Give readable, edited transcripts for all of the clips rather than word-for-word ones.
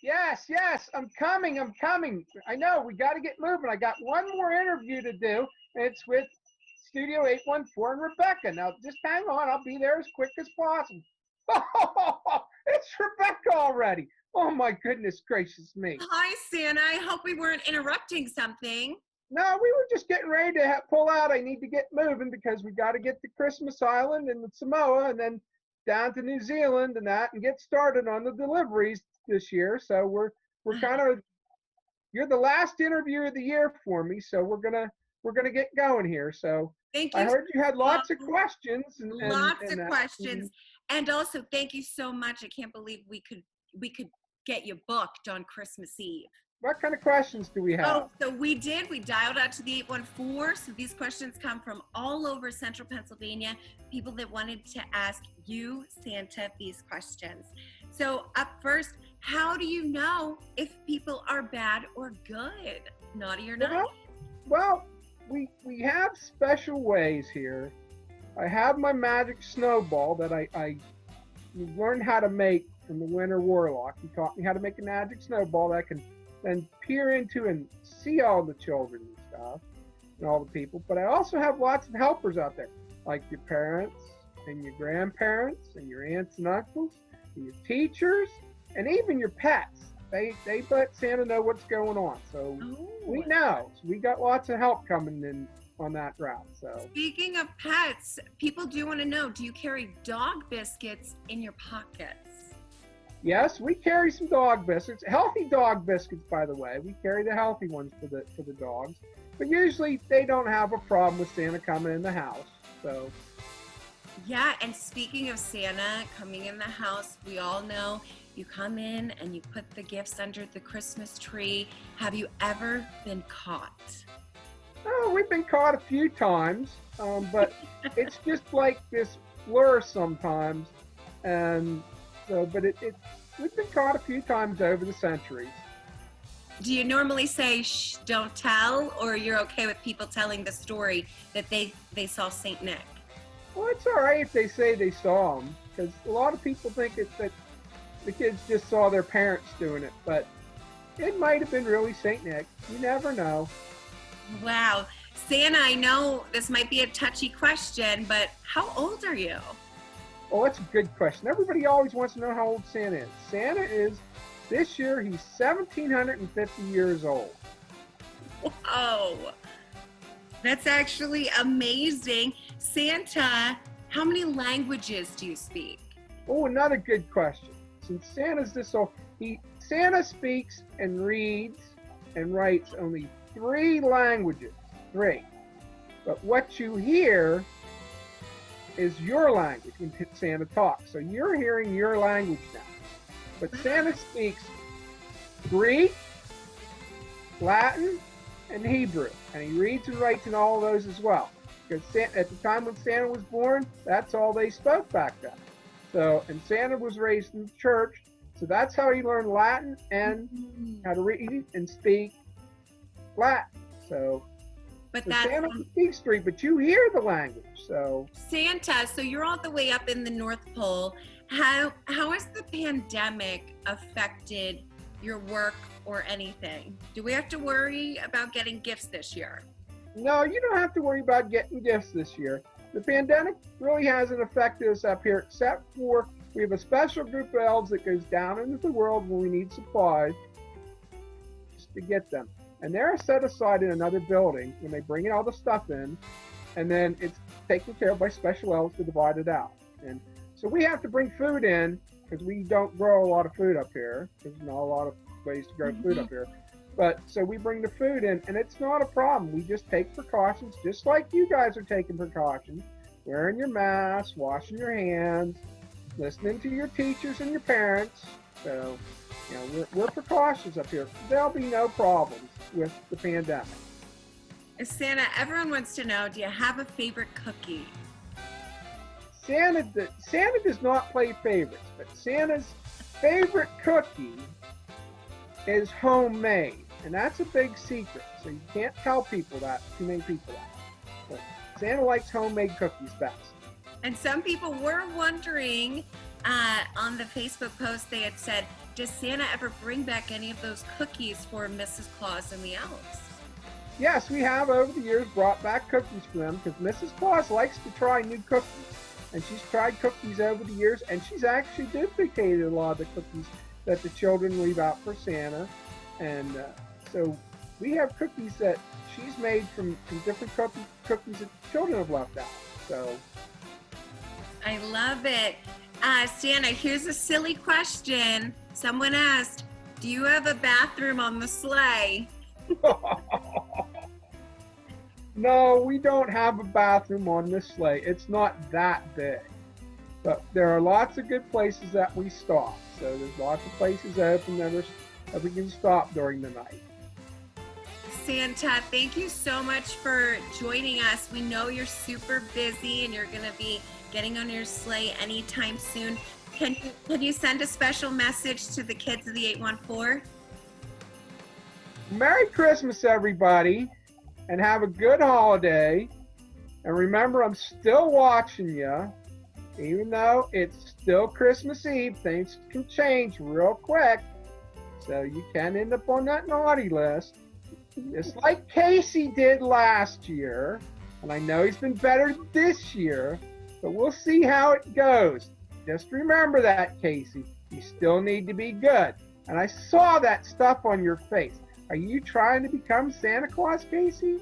Yes, yes, I'm coming. I'm coming. I know we got to get moving. I got one more interview to do, and it's with Studio 814 and Rebecca. Now, just hang on. I'll be there as quick as possible. Oh, it's Rebecca already. Oh, my goodness gracious me. Hi, Santa. I hope we weren't interrupting something. No, we were just getting ready to pull out. I need to get moving because we got to get to Christmas Island and Samoa and then down to New Zealand and that and get started on the deliveries this year. So we're kind of you're the last interview of the year for me, so we're gonna get going here. So Thank I you. heard you had lots of questions Lots and of questions. And also thank you so much. I can't believe we could get you booked on Christmas Eve. What kind of questions do we have? Oh, so we dialed out to the 814. So these questions come from all over central Pennsylvania, people that wanted to ask you, Santa, these questions. So up first, how do you know if people are bad or good, naughty or nice? Well, we have special ways here. I have my magic snowball that I learned how to make from the Winter Warlock. He taught me how to make a magic snowball that I can then peer into and see all the children and stuff and all the people. But I also have lots of helpers out there, like your parents and your grandparents and your aunts and uncles and your teachers and even your pets. They let Santa know what's going on. So we know. So we got lots of help coming in on that route. So speaking of pets, people do want to know, do you carry dog biscuits in your pockets? Yes, we carry some dog biscuits, healthy dog biscuits, by the way. We carry the healthy ones for the dogs, but usually they don't have a problem with Santa coming in the house. So yeah, and speaking of Santa coming in the house, we all know you come in and you put the gifts under the Christmas tree. Have you ever been caught? Oh, we've been caught a few times, but it's just like this blur sometimes, and so, but we've been caught a few times over the centuries. Do you normally say, shh, don't tell, or you're okay with people telling the story that they saw Saint Nick? Well, it's all right if they say they saw him, because a lot of people think that the kids just saw their parents doing it, but it might have been really Saint Nick. You never know. Wow. Santa, I know this might be a touchy question, but how old are you? Oh, that's a good question. Everybody always wants to know how old Santa is. Santa is, this year, he's 1,750 years old. Whoa. That's actually amazing. Santa, how many languages do you speak? Oh, another good question. Since Santa's this old, Santa speaks and reads and writes only 3 languages. 3. But what you hear is your language when Santa talks. So you're hearing your language now. But Santa speaks Greek, Latin, and Hebrew. And he reads and writes in all of those as well. Because at the time when Santa was born, that's all they spoke back then. So, and Santa was raised in the church, so that's how he learned Latin and how to read and speak Latin. So, but Santa speaks 3, but you hear the language. So Santa, so you're all the way up in the North Pole. How has the pandemic affected your work or anything? Do we have to worry about getting gifts this year? No, you don't have to worry about getting gifts this year. The pandemic really hasn't affected us up here, except for we have a special group of elves that goes down into the world when we need supplies just to get them. And they're set aside in another building when they bring all the stuff in, and then it's taken care of by special elves to divide it out. And so we have to bring food in because we don't grow a lot of food up here. There's not a lot of ways to grow food up here. But so we bring the food in, and it's not a problem. We just take precautions, just like you guys are taking precautions, wearing your mask, washing your hands, listening to your teachers and your parents. So, you know, we're precautious up here. There'll be no problems with the pandemic. Santa, everyone wants to know, do you have a favorite cookie? Santa does not play favorites, but Santa's favorite cookie is homemade. And that's a big secret. So you can't tell people that, too many people that. But Santa likes homemade cookies best. And some people were wondering on the Facebook post, they had said, does Santa ever bring back any of those cookies for Mrs. Claus and the elves? Yes, we have over the years brought back cookies for them because Mrs. Claus likes to try new cookies. And she's tried cookies over the years, and she's actually duplicated a lot of the cookies that the children leave out for Santa. And so we have cookies that she's made from different cookies that the children have left out. So I love it. Santa, here's a silly question. Someone asked, do you have a bathroom on the sleigh? No, we don't have a bathroom on this sleigh. It's not that big. But there are lots of good places that we stop. So there's lots of places open that we can stop during the night. Santa, thank you so much for joining us. We know you're super busy and you're going to be getting on your sleigh anytime soon. Can you send a special message to the kids of the 814? Merry Christmas, everybody, and have a good holiday. And remember, I'm still watching you. Even though it's still Christmas Eve, things can change real quick. So you can end up on that naughty list. Just like Casey did last year. And I know he's been better this year. But we'll see how it goes. Just remember that, Casey. You still need to be good. And I saw that stuff on your face. Are you trying to become Santa Claus, Casey?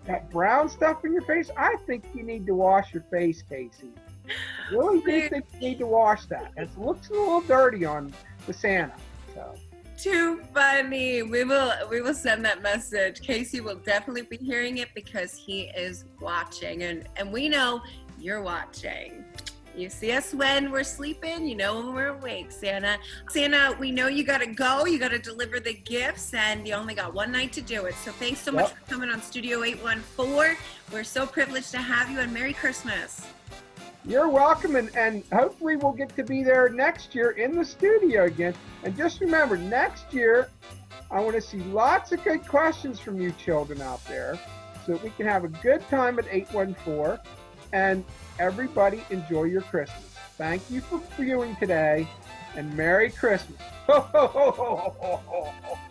That brown stuff in your face? I think you need to wash your face, Casey. I really do think you need to wash that. It looks a little dirty on the Santa. So. Too funny. We will send that message. Casey will definitely be hearing it because he is watching. And we know you're watching. You see us when we're sleeping, you know when we're awake, Santa. Santa, we know you gotta go, you gotta deliver the gifts, and you only got one night to do it. So thanks so much for coming on Studio 814. We're so privileged to have you, and Merry Christmas. You're welcome, and hopefully we'll get to be there next year in the studio again. And just remember, next year, I want to see lots of good questions from you children out there so that we can have a good time at 814. And everybody enjoy your Christmas. Thank you for viewing today, and Merry Christmas.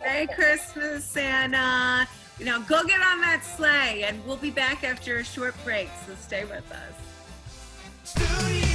Merry Christmas, Santa. Go get on that sleigh, and we'll be back after a short break, so stay with us. Studio.